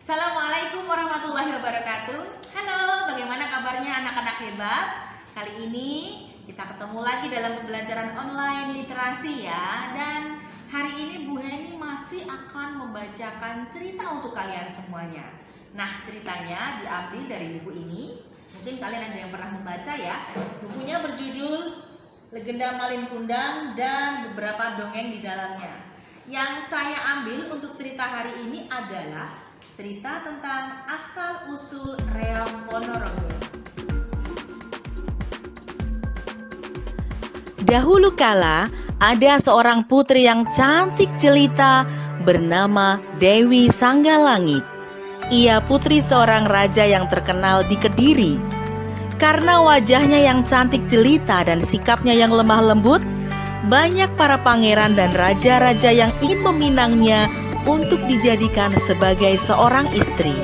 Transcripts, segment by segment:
Assalamualaikum warahmatullahi wabarakatuh. Halo, bagaimana kabarnya anak-anak hebat? Kali ini kita ketemu lagi dalam pembelajaran online literasi ya. Dan hari ini Bu Heni masih akan membacakan cerita untuk kalian semuanya. Nah, ceritanya diambil dari buku ini. Mungkin kalian ada yang pernah membaca ya. Bukunya berjudul Legenda Malin Kundang dan beberapa dongeng di dalamnya. Yang saya ambil untuk cerita hari ini adalah cerita tentang asal-usul Reog Ponorogo. Dahulu kala, ada seorang putri yang cantik jelita bernama Dewi Sanggalangit. Ia putri seorang raja yang terkenal di Kediri. Karena wajahnya yang cantik jelita dan sikapnya yang lemah lembut, banyak para pangeran dan raja-raja yang ingin meminangnya untuk dijadikan sebagai seorang istri.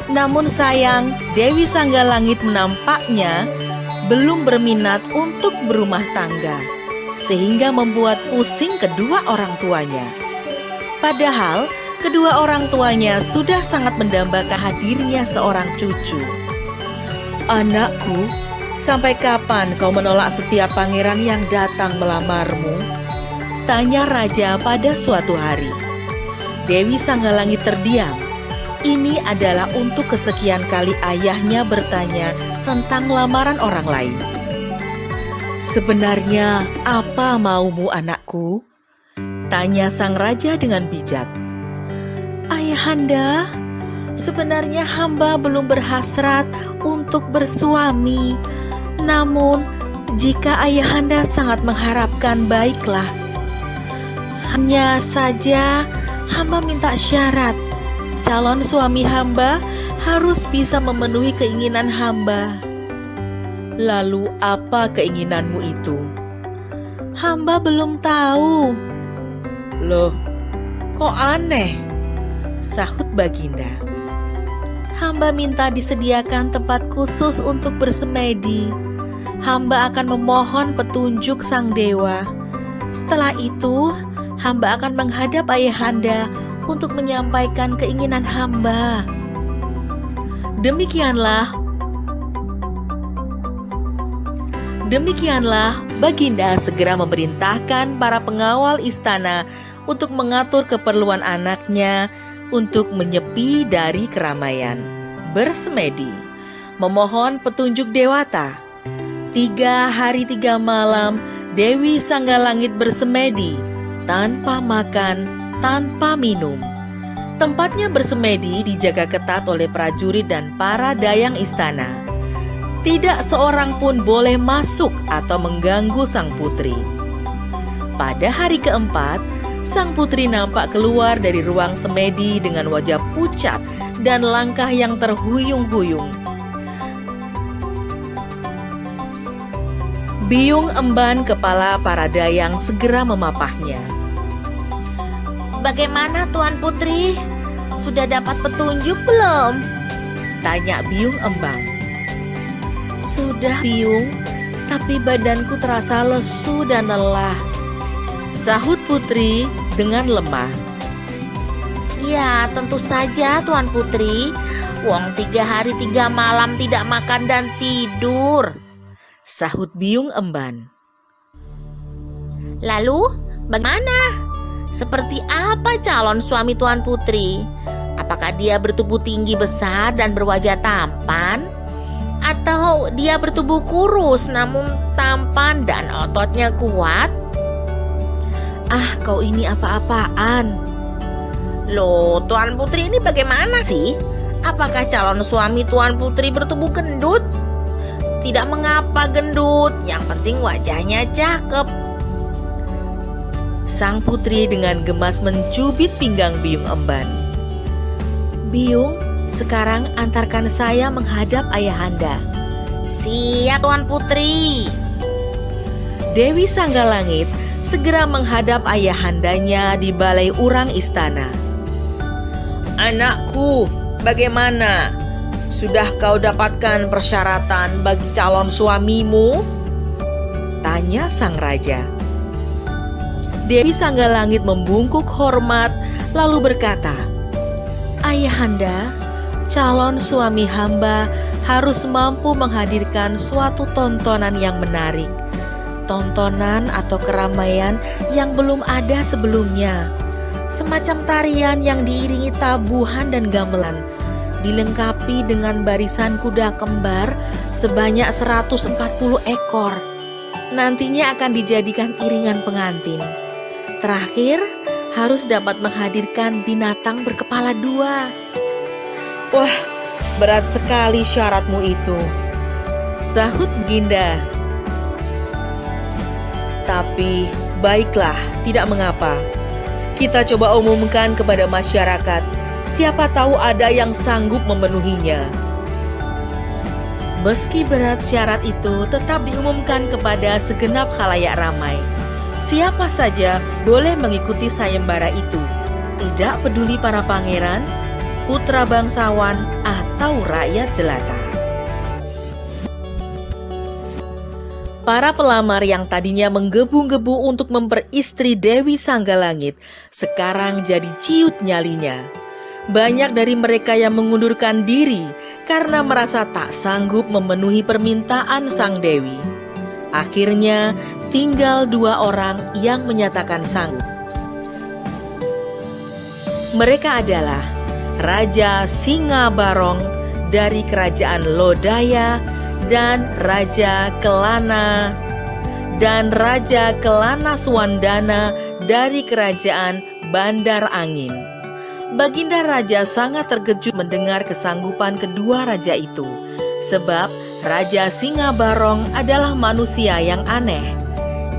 Namun sayang, Dewi Sanggalangit nampaknya belum berminat untuk berumah tangga, sehingga membuat pusing kedua orang tuanya. Padahal, kedua orang tuanya sudah sangat mendambakan hadirnya seorang cucu. "Anakku, sampai kapan kau menolak setiap pangeran yang datang melamarmu?" tanya raja pada suatu hari. Dewi Sanggalangit terdiam. Ini adalah untuk kesekian kali ayahnya bertanya tentang lamaran orang lain. "Sebenarnya apa maumu, anakku?" tanya sang raja dengan bijak. "Ayahanda, sebenarnya hamba belum berhasrat untuk bersuami. Namun, jika ayahanda sangat mengharapkan, baiklah. Hanya saja hamba minta syarat. Calon suami hamba harus bisa memenuhi keinginan hamba." "Lalu apa keinginanmu itu?" "Hamba belum tahu." "Loh, kok aneh?" sahut Baginda. "Hamba minta disediakan tempat khusus untuk bersemedi. Hamba akan memohon petunjuk sang dewa. Setelah itu, hamba akan menghadap ayahanda untuk menyampaikan keinginan hamba." Demikianlah Baginda segera memerintahkan para pengawal istana untuk mengatur keperluan anaknya untuk menyepi dari keramaian, bersemedi, memohon petunjuk dewata. 3 hari 3 malam Dewi Sanggalangit bersemedi tanpa makan, tanpa minum. Tempatnya bersemedi dijaga ketat oleh prajurit dan para dayang istana. Tidak seorang pun boleh masuk atau mengganggu sang putri. Pada hari keempat, sang putri nampak keluar dari ruang semedi dengan wajah pucat dan langkah yang terhuyung-huyung. Biung emban kepala para dayang segera memapahnya. "Bagaimana Tuan Putri? Sudah dapat petunjuk belum?" tanya Biung emban. "Sudah, Biung, tapi badanku terasa lesu dan lelah," sahut putri dengan lemah. "Ya, tentu saja Tuan Putri. Wong 3 hari 3 malam tidak makan dan tidur," sahut Biung emban. "Lalu bagaimana? Seperti apa calon suami Tuan Putri? Apakah dia bertubuh tinggi besar dan berwajah tampan? Atau dia bertubuh kurus namun tampan dan ototnya kuat?" "Ah, kau ini apa-apaan?" "Loh, Tuan Putri ini bagaimana sih? Apakah calon suami Tuan Putri bertubuh gendut?" "Tidak mengapa gendut, yang penting wajahnya cakep." Sang putri dengan gemas mencubit pinggang Biung emban. "Biung, sekarang antarkan saya menghadap ayahanda." "Siap Tuan Putri." Dewi Sanggalangit segera menghadap ayahandanya di balai urang istana. "Anakku, bagaimana? Sudah kau dapatkan persyaratan bagi calon suamimu?" tanya sang raja. Dewi Sanggalangit membungkuk hormat lalu berkata, Ayahanda, calon suami hamba harus mampu menghadirkan suatu tontonan yang menarik. Tontonan atau keramaian yang belum ada sebelumnya. Semacam tarian yang diiringi tabuhan dan gamelan, dilengkapi dengan barisan kuda kembar sebanyak 140 ekor. Nantinya akan dijadikan iringan pengantin. Terakhir, harus dapat menghadirkan binatang berkepala 2. Wah, berat sekali syaratmu itu, sahut Ginda. Tapi baiklah, tidak mengapa. Kita coba umumkan kepada masyarakat. Siapa tahu ada yang sanggup memenuhinya. Meski berat syarat itu tetap diumumkan kepada segenap khalayak ramai. Siapa saja boleh mengikuti sayembara itu, tidak peduli para pangeran, putra bangsawan, atau rakyat jelata. Para pelamar yang tadinya menggebu-gebu untuk memperistri Dewi Sanggalangit sekarang jadi ciut nyalinya. Banyak dari mereka yang mengundurkan diri karena merasa tak sanggup memenuhi permintaan sang Dewi. Akhirnya tinggal 2 orang yang menyatakan sanggup. Mereka adalah Raja Singabarong dari kerajaan Lodaya dan Raja Kelana Swandana dari kerajaan Bandar Angin. Baginda Raja sangat terkejut mendengar kesanggupan kedua raja itu, sebab Raja Singabarong adalah manusia yang aneh.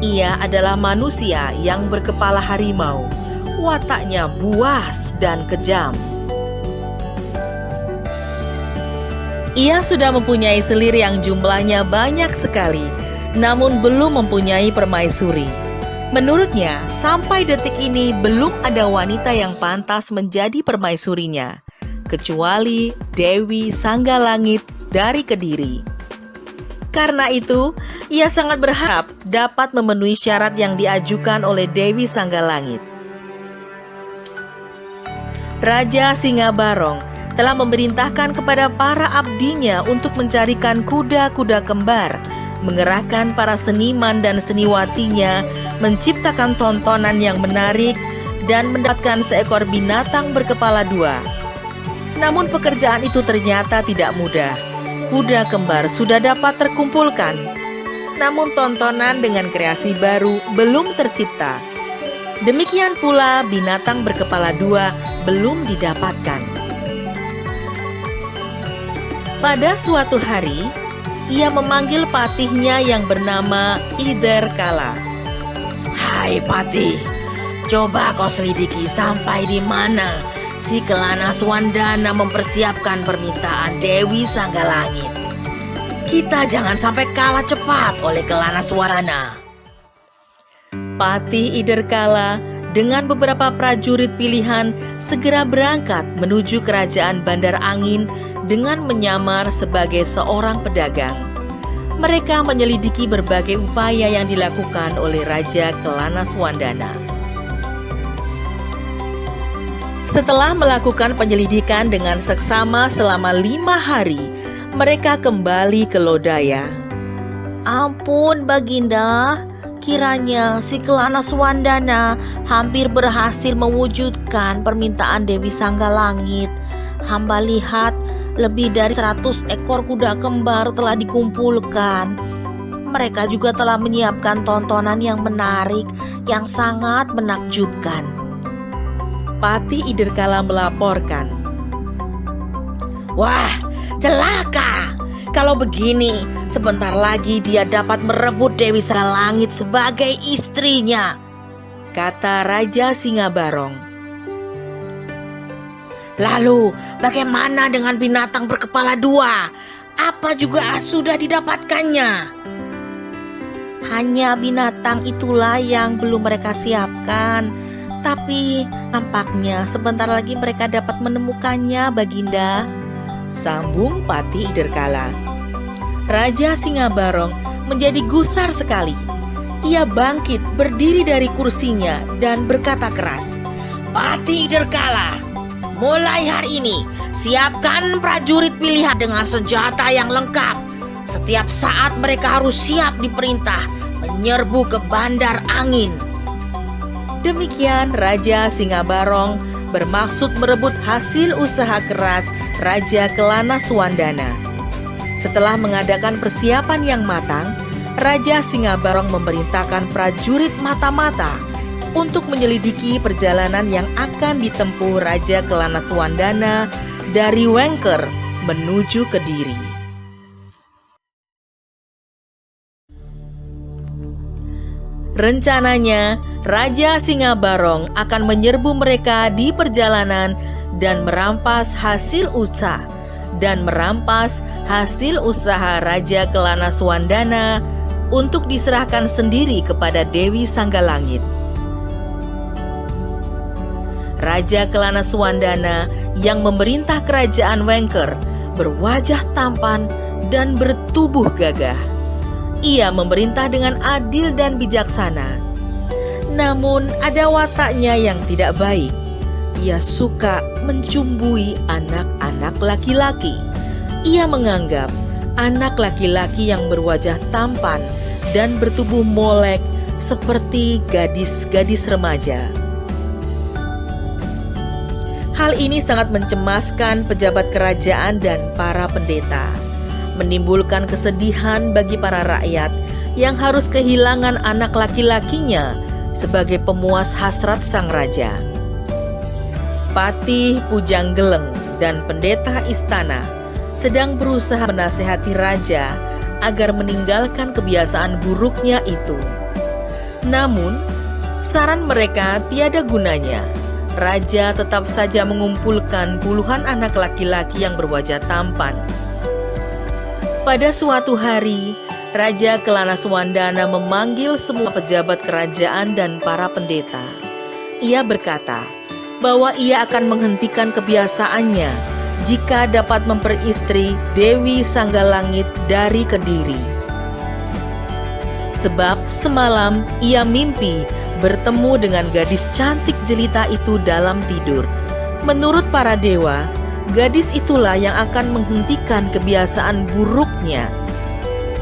Ia adalah manusia yang berkepala harimau, wataknya buas dan kejam. Ia sudah mempunyai selir yang jumlahnya banyak sekali, namun belum mempunyai permaisuri. Menurutnya, sampai detik ini belum ada wanita yang pantas menjadi permaisurinya, kecuali Dewi Sanggalangit dari Kediri. Karena itu, ia sangat berharap dapat memenuhi syarat yang diajukan oleh Dewi Sanggalangit. Raja Singabarong telah memerintahkan kepada para abdinya untuk mencarikan kuda-kuda kembar, mengerahkan para seniman dan seniwatinya, menciptakan tontonan yang menarik, dan mendapatkan seekor binatang berkepala 2. Namun pekerjaan itu ternyata tidak mudah. Kuda kembar sudah dapat terkumpulkan, namun tontonan dengan kreasi baru belum tercipta. Demikian pula binatang berkepala 2 belum didapatkan. Pada suatu hari, ia memanggil patihnya yang bernama Iderkala. "Hai Patih, coba kau selidiki sampai di mana si Kelana Swandana mempersiapkan permintaan Dewi Sanggalangit. Kita jangan sampai kalah cepat oleh Kelana Swandana." Patih Iderkala dengan beberapa prajurit pilihan segera berangkat menuju kerajaan Bandar Angin dengan menyamar sebagai seorang pedagang. Mereka menyelidiki berbagai upaya yang dilakukan oleh Raja Kelana Swandana. Setelah melakukan penyelidikan dengan seksama selama 5 hari, mereka kembali ke Lodaya. Ampun Baginda, kiranya si Kelana Swandana hampir berhasil mewujudkan permintaan Dewi Sanggalangit. Hamba lihat lebih dari 100 ekor kuda kembar telah dikumpulkan. Mereka juga telah menyiapkan tontonan yang menarik, yang sangat menakjubkan. Patih Iderkala melaporkan. Wah, celaka! Kalau begini, sebentar lagi dia dapat merebut Dewi Sanggalangit sebagai istrinya, kata Raja Singabarong. Lalu, bagaimana dengan binatang berkepala 2? Apa juga sudah didapatkannya? Hanya binatang itulah yang belum mereka siapkan. Tapi nampaknya sebentar lagi mereka dapat menemukannya, Baginda, sambung Patih Iderkala. Raja Singabarong menjadi gusar sekali. Ia bangkit berdiri dari kursinya dan berkata keras, Patih Iderkala, Mulai hari ini, siapkan prajurit pilihan dengan senjata yang lengkap. Setiap saat mereka harus siap diperintah menyerbu ke Bandar Angin. Demikian Raja Singabarong bermaksud merebut hasil usaha keras Raja Kelana Swandana. Setelah mengadakan persiapan yang matang, Raja Singabarong memerintahkan prajurit mata-mata untuk menyelidiki perjalanan yang akan ditempuh Raja Kelana Swandana dari Wengker menuju Kediri. Rencananya, Raja Singabarong akan menyerbu mereka di perjalanan dan merampas hasil usaha Raja Kelana Swandana untuk diserahkan sendiri kepada Dewi Sanggalangit. Raja Kelana Swandana yang memerintah kerajaan Wengker berwajah tampan dan bertubuh gagah. Ia memerintah dengan adil dan bijaksana. Namun ada wataknya yang tidak baik. Ia suka mencumbui anak-anak laki-laki. Ia menganggap anak laki-laki yang berwajah tampan dan bertubuh molek seperti gadis-gadis remaja. Hal ini sangat mencemaskan pejabat kerajaan dan para pendeta, menimbulkan kesedihan bagi para rakyat yang harus kehilangan anak laki-lakinya sebagai pemuas hasrat sang raja. Patih Pujanggeleng dan pendeta istana sedang berusaha menasehati raja agar meninggalkan kebiasaan buruknya itu. Namun, saran mereka tiada gunanya. Raja tetap saja mengumpulkan puluhan anak laki-laki yang berwajah tampan. Pada suatu hari, Raja Kelana Swandana memanggil semua pejabat kerajaan dan para pendeta. Ia berkata bahwa ia akan menghentikan kebiasaannya jika dapat memperistri Dewi Sanggalangit dari Kediri. Sebab semalam ia mimpi bertemu dengan gadis cantik jelita itu dalam tidur. Menurut para dewa, gadis itulah yang akan menghentikan kebiasaan buruknya.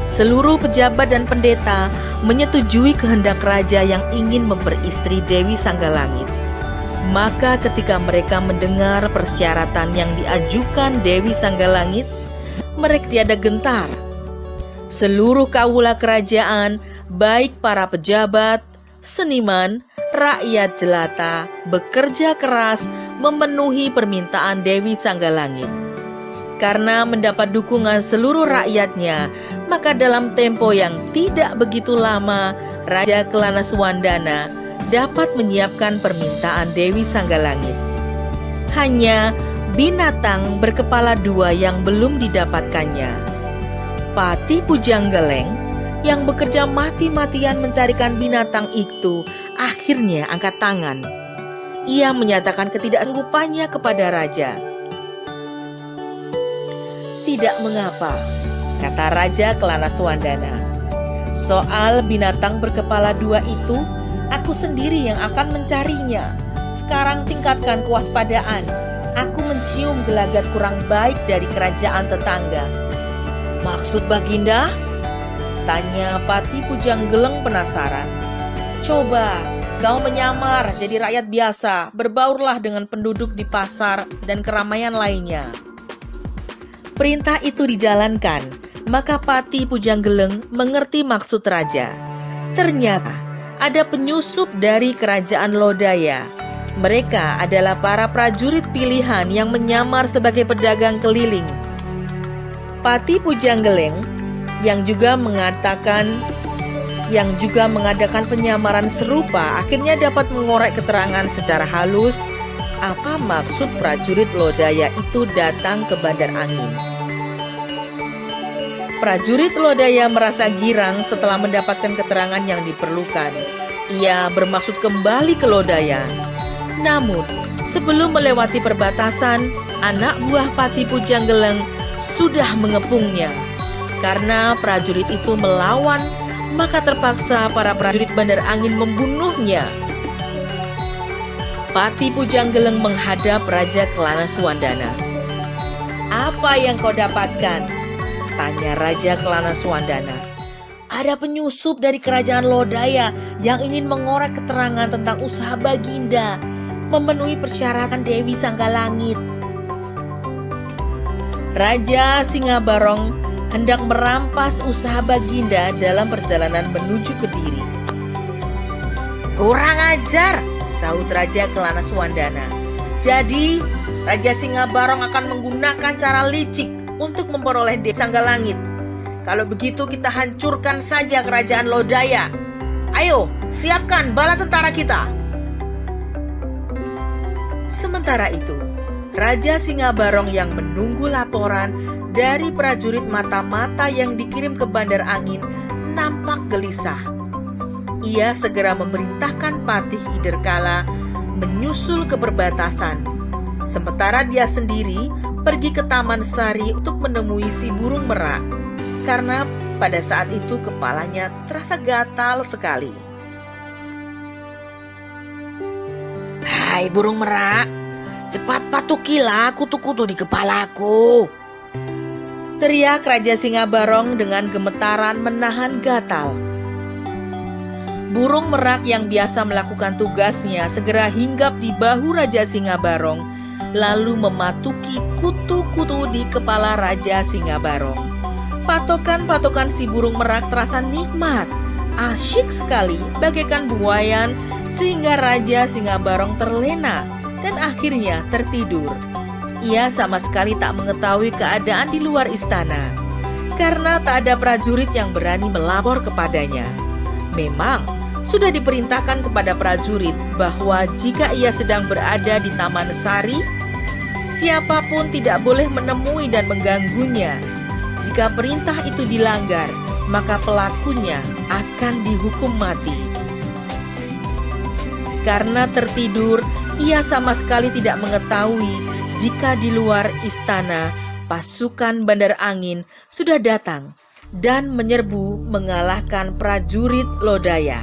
Seluruh pejabat dan pendeta menyetujui kehendak raja yang ingin memperistri Dewi Sanggalangit. Maka ketika mereka mendengar persyaratan yang diajukan Dewi Sanggalangit, mereka tiada gentar. Seluruh kawula kerajaan, baik para pejabat, seniman, rakyat jelata, bekerja keras memenuhi permintaan Dewi Sanggalangit. Karena mendapat dukungan seluruh rakyatnya, maka dalam tempo yang tidak begitu lama, Raja Kelana Swandana dapat menyiapkan permintaan Dewi Sanggalangit. Hanya binatang berkepala dua yang belum didapatkannya. Patih Pujanggeleng yang bekerja mati-matian mencarikan binatang itu akhirnya angkat tangan. Ia menyatakan ketidaksanggupannya kepada raja. Tidak mengapa, kata Raja Kelana Swandana. Soal binatang berkepala dua itu, aku sendiri yang akan mencarinya. Sekarang tingkatkan kewaspadaan. Aku mencium gelagat kurang baik dari kerajaan tetangga. Maksud Baginda? Tanya Patih Pujanggeleng penasaran. Coba kau menyamar jadi rakyat biasa, berbaurlah dengan penduduk di pasar dan keramaian lainnya. Perintah itu dijalankan, maka Patih Pujanggeleng mengerti maksud raja. Ternyata ada penyusup dari kerajaan Lodaya. Mereka adalah para prajurit pilihan yang menyamar sebagai pedagang keliling. Patih Pujanggeleng yang juga mengadakan penyamaran serupa akhirnya dapat mengorek keterangan secara halus apa maksud prajurit Lodaya itu datang ke Bandar Angin. Prajurit Lodaya merasa girang setelah mendapatkan keterangan yang diperlukan. Ia bermaksud kembali ke Lodaya. Namun, sebelum melewati perbatasan, anak buah Patih Pujanggeleng sudah mengepungnya. Karena prajurit itu melawan, maka terpaksa para prajurit Bandar Angin membunuhnya. Pati Pujanggeleng menghadap Raja Kelana Swandana. "Apa yang kau dapatkan?" tanya Raja Kelana Swandana. "Ada penyusup dari kerajaan Lodaya yang ingin mengorek keterangan tentang usaha Baginda memenuhi persyaratan Dewi Sanggalangit." Raja Singabarong hendak merampas usaha Baginda dalam perjalanan menuju Kediri. "Kurang ajar," sahut Raja Kelana Swandana. "Jadi Raja Singabarong akan menggunakan cara licik untuk memperoleh Dewi Sanggalangit. Kalau begitu kita hancurkan saja kerajaan Lodaya. Ayo, siapkan bala tentara kita." Sementara itu, Raja Singabarong yang menunggu laporan dari prajurit mata-mata yang dikirim ke Bandar Angin nampak gelisah. Ia segera memerintahkan Patih Iderkala menyusul ke perbatasan. Sementara dia sendiri pergi ke Taman Sari untuk menemui si burung merak, karena pada saat itu kepalanya terasa gatal sekali. Hai burung merak, cepat patukilah kutu-kutu di kepalaku. Teriak Raja Singabarong dengan gemetaran menahan gatal. Burung merak yang biasa melakukan tugasnya segera hinggap di bahu Raja Singabarong, lalu mematuki kutu-kutu di kepala Raja Singabarong. Patokan-patokan si burung merak terasa nikmat, asyik sekali, bagaikan buayan, sehingga Raja Singabarong terlena dan akhirnya tertidur. Ia sama sekali tak mengetahui keadaan di luar istana, karena tak ada prajurit yang berani melapor kepadanya. Memang sudah diperintahkan kepada prajurit bahwa jika ia sedang berada di Taman Sari, siapapun tidak boleh menemui dan mengganggunya. Jika perintah itu dilanggar, maka pelakunya akan dihukum mati. Karena tertidur, ia sama sekali tidak mengetahui jika di luar istana pasukan Bandar Angin sudah datang dan menyerbu mengalahkan prajurit Lodaya.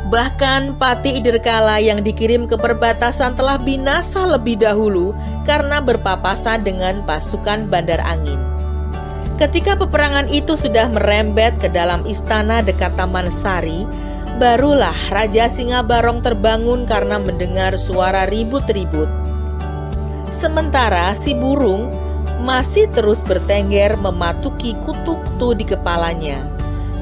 Bahkan Patih Iderkala yang dikirim ke perbatasan telah binasa lebih dahulu karena berpapasan dengan pasukan Bandar Angin. Ketika peperangan itu sudah merembet ke dalam istana dekat Taman Sari, barulah Raja Singabarong terbangun karena mendengar suara ribut-ribut. Sementara si burung masih terus bertengger mematuki kutu-kutu di kepalanya.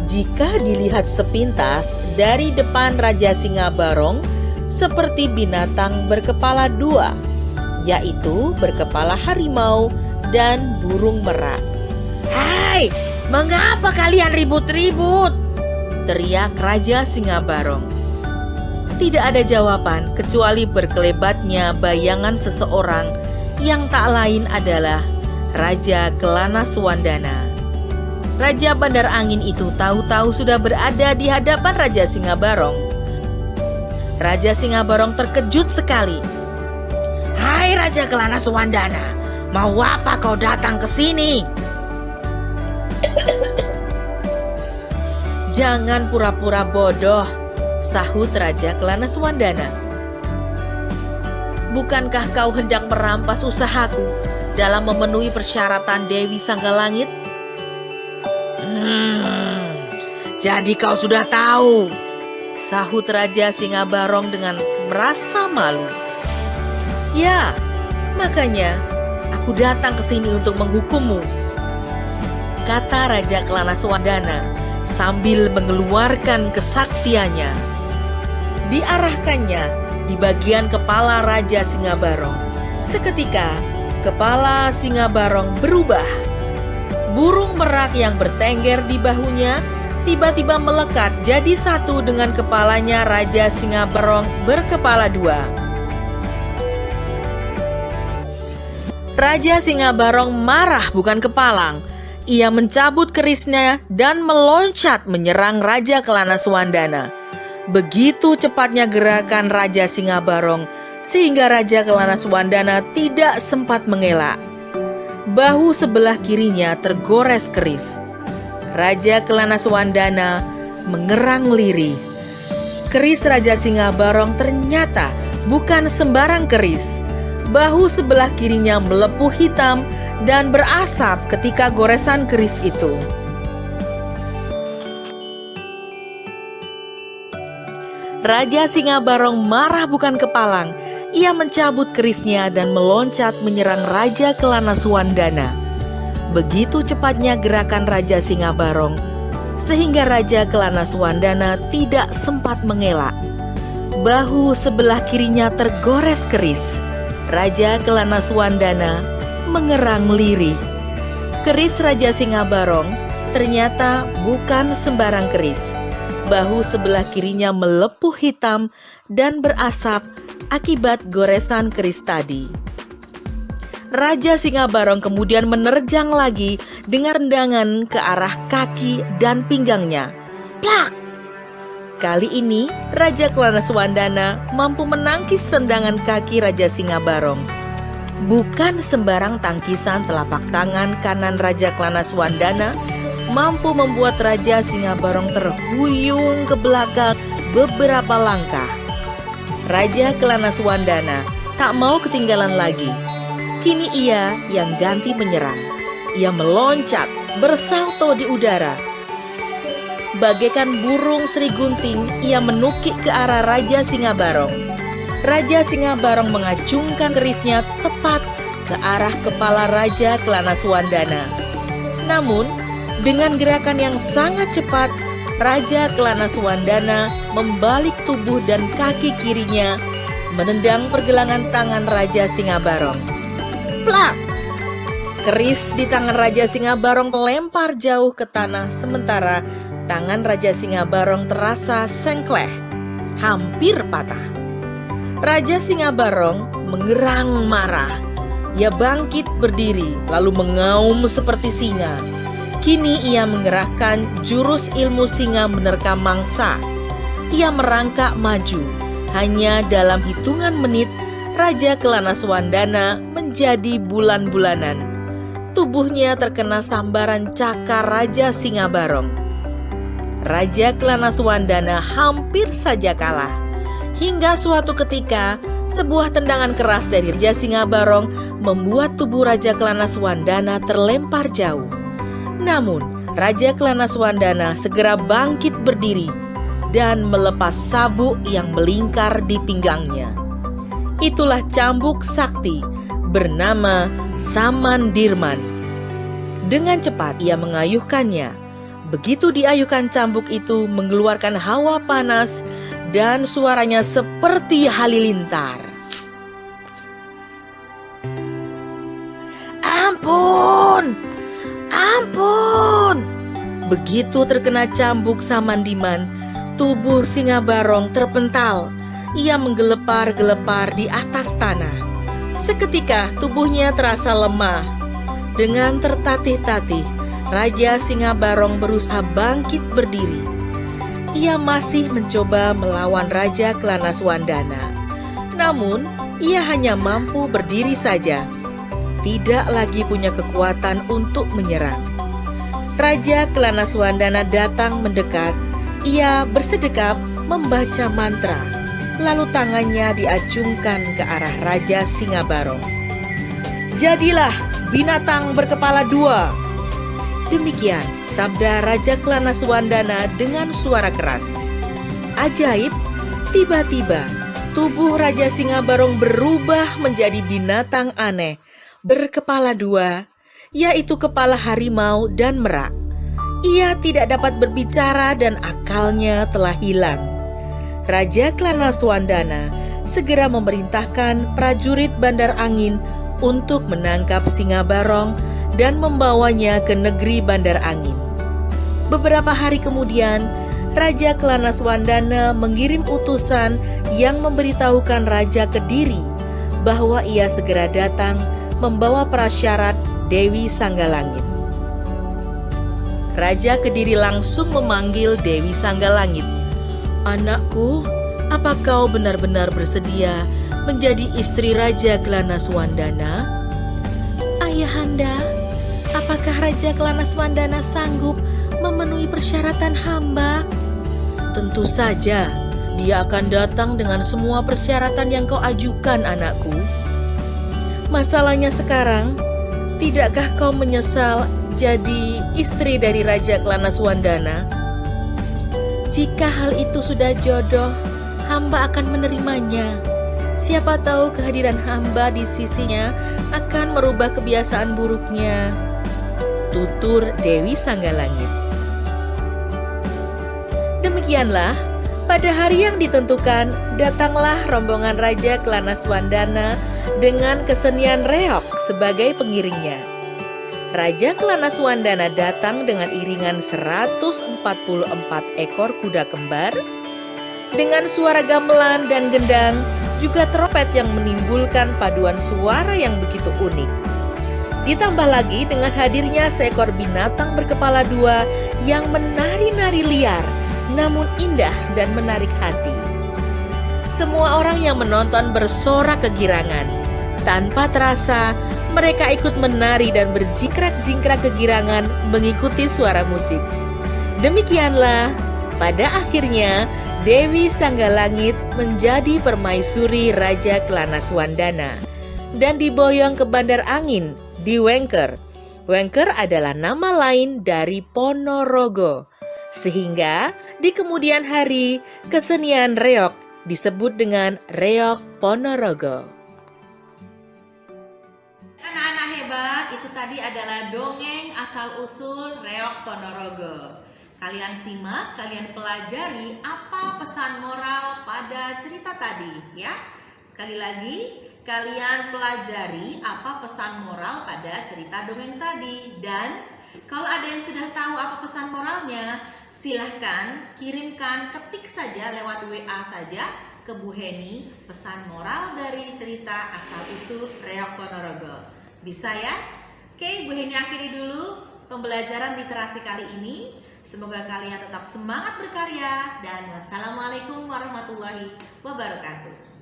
Jika dilihat sepintas dari depan Raja Singabarong seperti binatang berkepala dua, yaitu berkepala harimau dan burung merak. Hai, mengapa kalian ribut-ribut? Teriak Raja Singabarong. Tidak ada jawaban kecuali berkelebatnya bayangan seseorang yang tak lain adalah Raja Kelana Swandana. Raja Bandar Angin itu tahu-tahu sudah berada di hadapan Raja Singabarong. Raja Singabarong terkejut sekali. Hai Raja Kelana Swandana, mau apa kau datang ke sini? Jangan pura-pura bodoh, sahut Raja Kelana Swandana. Bukankah kau hendak merampas usahaku dalam memenuhi persyaratan Dewi Sanggalangit? Jadi kau sudah tahu, sahut Raja Singabarong dengan merasa malu. Ya, makanya aku datang ke sini untuk menghukummu, kata Raja Kelana Swandana sambil mengeluarkan kesaktiannya. Diarahkannya di bagian kepala Raja Singabarong. Seketika, kepala Singabarong berubah. Burung merak yang bertengger di bahunya tiba-tiba melekat jadi satu dengan kepalanya Raja Singabarong berkepala dua. Raja Singabarong marah bukan kepalang. Ia mencabut kerisnya dan meloncat menyerang Raja Kelana Swandana. Begitu cepatnya gerakan Raja Singabarong sehingga Raja Kelana Swandana tidak sempat mengelak. Bahu sebelah kirinya tergores keris. Raja Kelana Swandana mengerang lirih. keris Raja Singa Barong ternyata bukan sembarang keris. Bahu sebelah kirinya melepuh hitam dan berasap ketika goresan keris itu. Raja Singa Barong marah bukan kepalang. Ia mencabut kerisnya dan meloncat menyerang Raja Kelana Swandana. Begitu cepatnya gerakan Raja Singa Barong, sehingga Raja Kelana Swandana tidak sempat mengelak. Bahu sebelah kirinya tergores keris. Raja Kelana Swandana mengerang lirih. Keris Raja Singa Barong ternyata bukan sembarang keris. Bahu sebelah kirinya melepuh hitam dan berasap akibat goresan keris tadi. Raja Singa Barong kemudian menerjang lagi dengan tendangan ke arah kaki dan pinggangnya. Plak! Kali ini Raja Kelana Swandana mampu menangkis tendangan kaki Raja Singa Barong. Bukan sembarang tangkisan telapak tangan kanan Raja Kelana Swandana mampu membuat Raja Singa Barong terhuyung ke belakang beberapa langkah. Raja Kelana Swandana tak mau ketinggalan lagi. Kini ia yang ganti menyerang. Ia meloncat, bersalto di udara. Bagaikan burung Sri Gunting, ia menukik ke arah Raja Singa Barong. Raja Singa Barong mengacungkan kerisnya tepat ke arah kepala Raja Kelana Swandana. Namun, dengan gerakan yang sangat cepat, Raja Kelana Swandana membalik tubuh dan kaki kirinya, menendang pergelangan tangan Raja Singa Barong. Plak! Keris di tangan Raja Singa Barong terlempar jauh ke tanah, sementara tangan Raja Singa Barong terasa sengkleh, hampir patah. Raja Singa Barong mengerang marah. Ia bangkit berdiri, lalu mengaum seperti singa. Kini ia mengerahkan jurus ilmu singa menerkam mangsa. Ia merangkak maju. Hanya dalam hitungan menit, Raja Kelana Swandana menjadi bulan-bulanan. Tubuhnya terkena sambaran cakar Raja Singa Barong. Raja Kelana Swandana hampir saja kalah. Hingga suatu ketika, sebuah tendangan keras dari Raja Singa Barong membuat tubuh Raja Kelana Swandana terlempar jauh. Namun, Raja Kelana Swandana segera bangkit berdiri dan melepas sabuk yang melingkar di pinggangnya. Itulah cambuk sakti bernama Samandirman. Dengan cepat ia mengayuhkannya. Begitu diayuhkan cambuk itu mengeluarkan hawa panas dan suaranya seperti halilintar. Ampun! Ampun! Begitu terkena cambuk Samandiman, tubuh Singa Barong terpental. Ia menggelepar-gelepar di atas tanah. Seketika tubuhnya terasa lemah. Dengan tertatih-tatih, Raja Singa Barong berusaha bangkit berdiri. Ia masih mencoba melawan Raja Kelana Swandana. Namun, ia hanya mampu berdiri saja. Tidak lagi punya kekuatan untuk menyerang. Raja Kelana Swandana datang mendekat. Ia bersedekap membaca mantra. Lalu tangannya diacungkan ke arah Raja Singa Barong. Jadilah binatang berkepala dua. Demikian sabda Raja Kelana Swandana dengan suara keras. Ajaib, tiba-tiba tubuh Raja Singa Barong berubah menjadi binatang aneh berkepala dua, yaitu kepala harimau dan merak. Ia tidak dapat berbicara dan akalnya telah hilang. Raja Kelana Swandana segera memerintahkan prajurit Bandar Angin untuk menangkap Singa Barong dan membawanya ke negeri Bandar Angin. Beberapa hari kemudian, Raja Kelana Swandana mengirim utusan yang memberitahukan Raja Kediri bahwa ia segera datang membawa prasyarat Dewi Sanggalangit. Raja Kediri langsung memanggil Dewi Sanggalangit. Anakku, apa kau benar-benar bersedia menjadi istri Raja Kelana Swandana? Ayahanda, apakah Raja Kelana Swandana sanggup memenuhi persyaratan hamba? Tentu saja, dia akan datang dengan semua persyaratan yang kau ajukan, anakku. Masalahnya sekarang, tidakkah kau menyesal jadi istri dari Raja Klanaswandana? Jika hal itu sudah jodoh, hamba akan menerimanya. Siapa tahu kehadiran hamba di sisinya akan merubah kebiasaan buruknya. Tutur Dewi Sanggalangit. Demikianlah, pada hari yang ditentukan, datanglah rombongan Raja Klanaswandana dengan kesenian reog sebagai pengiringnya. Raja Klanaswandana datang dengan iringan 144 ekor kuda kembar, dengan suara gamelan dan gendang, juga trompet yang menimbulkan paduan suara yang begitu unik. Ditambah lagi dengan hadirnya seekor binatang berkepala dua yang menari-nari liar, namun indah dan menarik hati. Semua orang yang menonton bersorak kegirangan. Tanpa terasa, mereka ikut menari dan berjingkrak-jingkrak kegirangan mengikuti suara musik. Demikianlah, pada akhirnya Dewi Sanggalangit menjadi permaisuri Raja Klanaswandana dan diboyong ke Bandar Angin di Wengker. Wengker adalah nama lain dari Ponorogo, sehingga di kemudian hari kesenian reog disebut dengan reog Ponorogo. Anak-anak hebat, itu tadi adalah dongeng asal-usul reog Ponorogo. Kalian simak, kalian pelajari apa pesan moral pada cerita tadi, ya. Sekali lagi, kalian pelajari apa pesan moral pada cerita dongeng tadi. Dan kalau ada yang sudah tahu apa pesan moralnya, silahkan kirimkan, ketik saja lewat WA saja ke Bu Heni pesan moral dari cerita asal-usul reog Ponorogo. Bisa ya? Oke, Bu Heni akhiri dulu pembelajaran literasi kali ini. Semoga kalian tetap semangat berkarya dan wassalamualaikum warahmatullahi wabarakatuh.